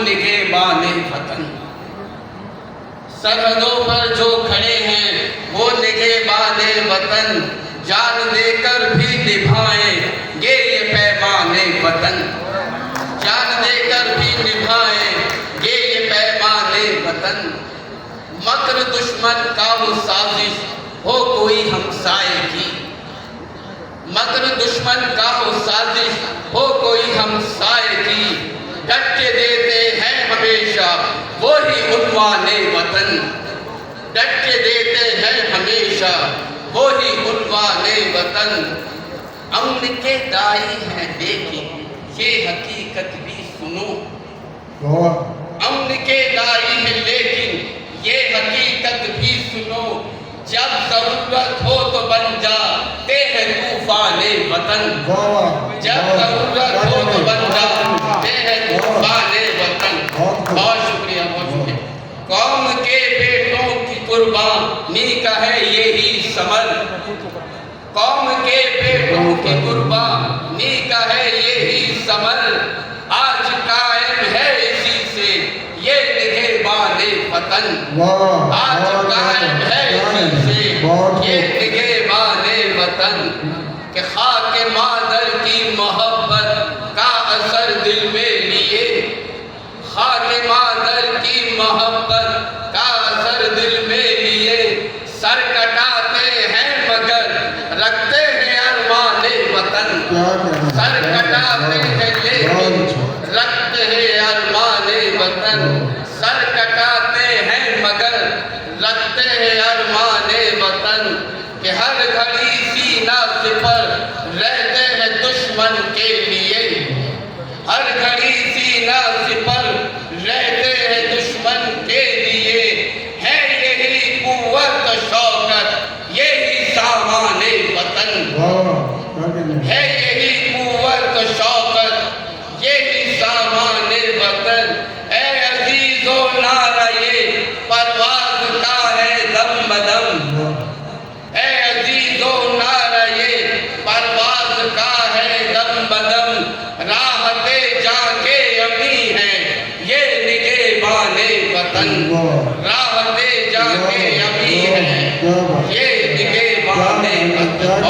निगहबान वतन। सरहदों पर जो खड़े हैं वो निगहबान वतन, जान देकर भी निभाएंगे ये पैमाने वतन, जान देकर भी निभाएंगे ये पैमाने वतन। मकर दुश्मन का वो साजिश हो कोई हमसाए की, मकर दुश्मन का हो साजिश हो कोई हमसाए की, डट के देते हैं हमेशा वो ही उन्वाने वतन, डट के देते हैं हमेशा वो ही उन्वाने वतन। अमन के दाई हैं लेकिन ये हकीकत भी सुनो, अमन के दाई हैं लेकिन ये हकीकत भी सुनो, जब जरूरत हो तो बन जाते हैं तूफाने वतन, जब जरूरत हो तो बन जाते हैं तूफाने वतन। बहुत शुक्रिया, बहुत शुक्रिया। कौम के बेटों की कुर्बानी का है यही समर, कौम के बेटों की कुर्बानी का है यही समर, आज कायम है इसी से ये निगहबाने वतन, आज कायम है इसी से ये निगहबाने वतन। कि खाक मादर की मोहब्बत का असर दिल में लिए, खाक मादर की मोहब्बत का असर दिल में लिए, सर कटाते हैं मगर रखते हैं अरमाने वतन, सर कटाते हैं लेकिन रखते हैं अरमाने वतन, सर कटाते हैं मगर रखते हैं अरमाने वतन। कि हर घड़ी सीना सिपर रहते हैं दुश्मन के लिए, हर घड़ी सीना सिपर रहते हैं दुश्मन के लिए, है यही कुव्वत शौकत यही सामाने वतन, है यही कुव्वत शौकत यही सामाने वतन। ए अजीजो नारा ये परवाज़ का है दम बदम, ए अजीजो नारा ये परवाज़ का है दम बदम, राहते जाके अमी है ये निगहबाने वतन, राहते जाके अमी है ये निगहबाने वतन।